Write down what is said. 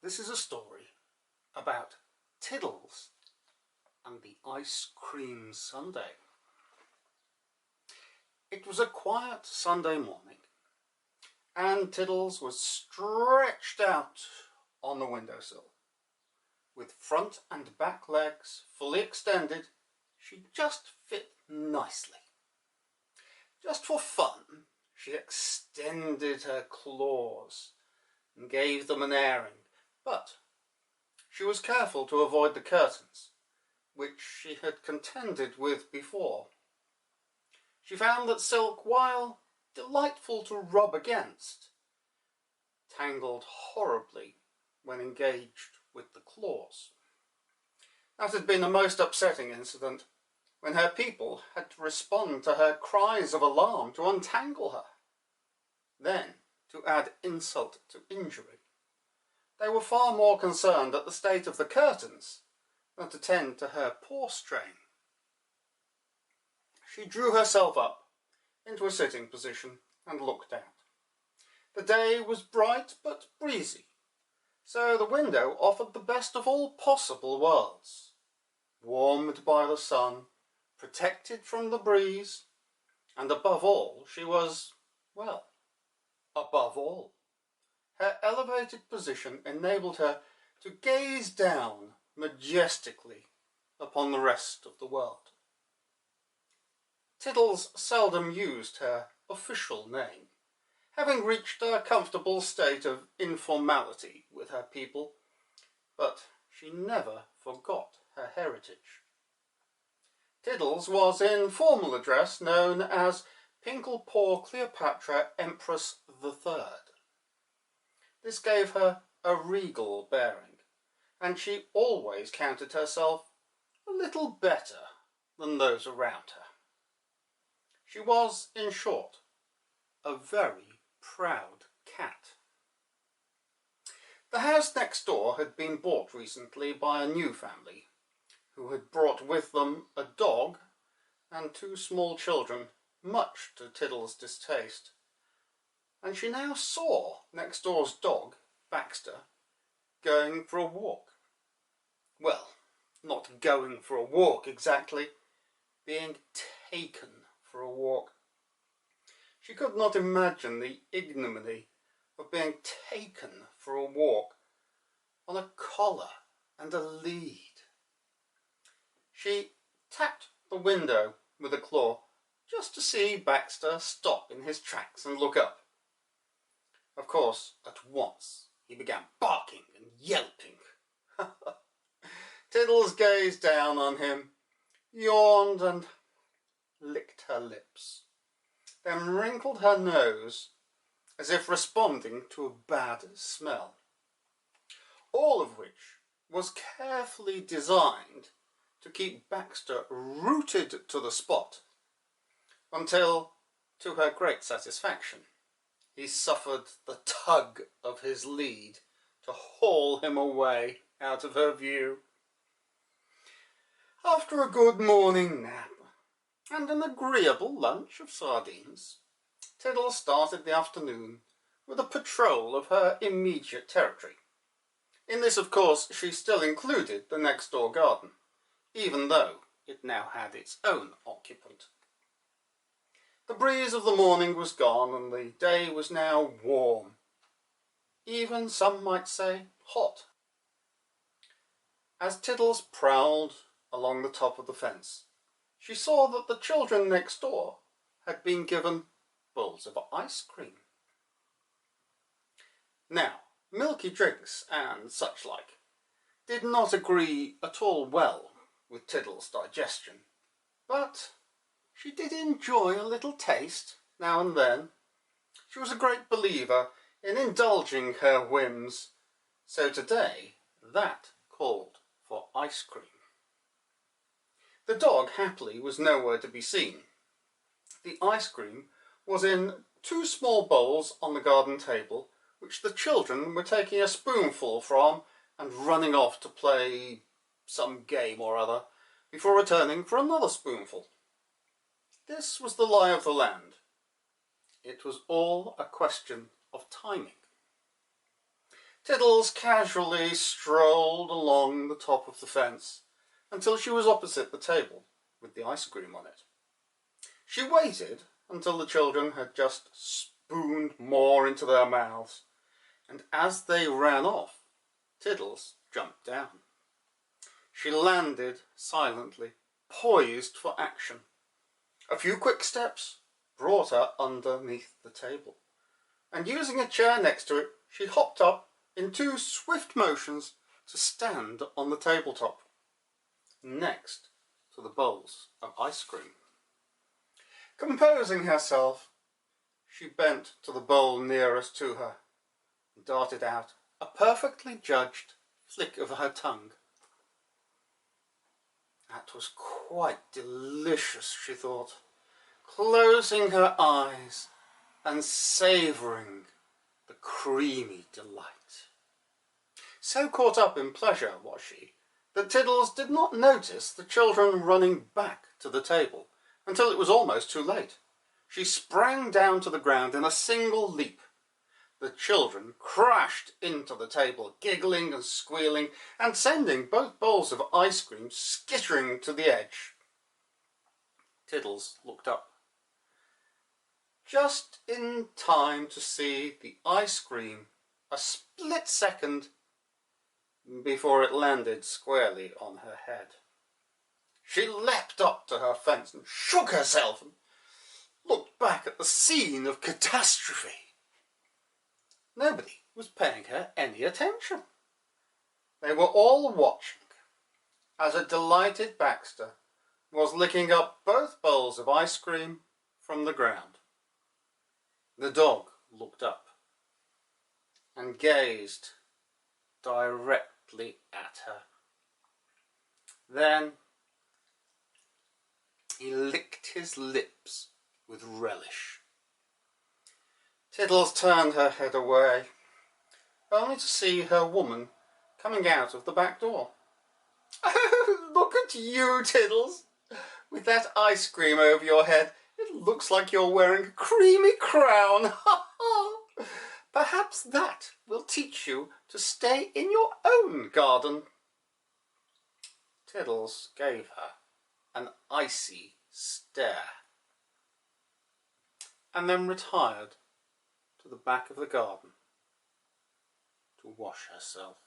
This is a story about Tiddles and the ice cream sundae. It was a quiet Sunday morning, and Tiddles was stretched out on the windowsill. With front and back legs fully extended, she just fit nicely. Just for fun, she extended her claws and gave them an airing, but she was careful to avoid the curtains, which she had contended with before. She found that silk, while delightful to rub against, tangled horribly when engaged with the claws. That had been a most upsetting incident, when her people had to respond to her cries of alarm to untangle her. Then, to add insult to injury, they were far more concerned at the state of the curtains than to tend to her paw strain. She drew herself up into a sitting position and looked out. The day was bright but breezy, so the window offered the best of all possible worlds. Warmed by the sun, protected from the breeze, and above all she was, well, above all. Her elevated position enabled her to gaze down majestically upon the rest of the world. Tiddles seldom used her official name, having reached a comfortable state of informality with her people, but she never forgot her heritage. Tiddles was in formal address known as Pinkle-Paw Cleopatra Empress III. This gave her a regal bearing, and she always counted herself a little better than those around her. She was, in short, a very proud cat. The house next door had been bought recently by a new family, who had brought with them a dog and two small children, much to Tiddles' distaste. And she now saw next door's dog, Baxter, going for a walk. Well, not going for a walk exactly, being taken for a walk. She could not imagine the ignominy of being taken for a walk on a collar and a lead. She tapped the window with a claw just to see Baxter stop in his tracks and look up. Of course, at once he began barking and yelping. Tiddles gazed down on him, yawned and licked her lips, then wrinkled her nose as if responding to a bad smell. All of which was carefully designed to keep Baxter rooted to the spot until, to her great satisfaction, he suffered the tug of his lead to haul him away out of her view. After a good morning nap and an agreeable lunch of sardines, Tiddles started the afternoon with a patrol of her immediate territory. In this, of course, she still included the next-door garden, even though it now had its own occupant. The breeze of the morning was gone, and the day was now warm, even some might say hot. As Tiddles prowled along the top of the fence, she saw that the children next door had been given bowls of ice cream. Now, milky drinks and such like did not agree at all well with Tiddles' digestion, but she did enjoy a little taste now and then. She was a great believer in indulging her whims, so today that called for ice cream. The dog, happily, was nowhere to be seen. The ice cream was in two small bowls on the garden table, which the children were taking a spoonful from and running off to play some game or other, before returning for another spoonful. This was the lie of the land. It was all a question of timing. Tiddles casually strolled along the top of the fence until she was opposite the table with the ice cream on it. She waited until the children had just spooned more into their mouths, and as they ran off, Tiddles jumped down. She landed silently, poised for action. A few quick steps brought her underneath the table, and using a chair next to it, she hopped up in 2 swift motions to stand on the tabletop, next to the bowls of ice cream. Composing herself, she bent to the bowl nearest to her and darted out a perfectly judged flick of her tongue. That was quite delicious, she thought, closing her eyes and savouring the creamy delight. So caught up in pleasure was she, that Tiddles did not notice the children running back to the table until it was almost too late. She sprang down to the ground in a single leap. The children crashed into the table, giggling and squealing, and sending both bowls of ice cream skittering to the edge. Tiddles looked up, just in time to see the ice cream a split second before it landed squarely on her head. She leapt up to her fence and shook herself and looked back at the scene of catastrophe. Nobody was paying her any attention. They were all watching as a delighted Baxter was licking up both bowls of ice cream from the ground. The dog looked up and gazed directly at her. Then he licked his lips with relish. Tiddles turned her head away, only to see her woman coming out of the back door. "Oh, look at you, Tiddles, with that ice cream over your head. It looks like you're wearing a creamy crown. Perhaps that will teach you to stay in your own garden." Tiddles gave her an icy stare and then retired to the back of the garden to wash herself.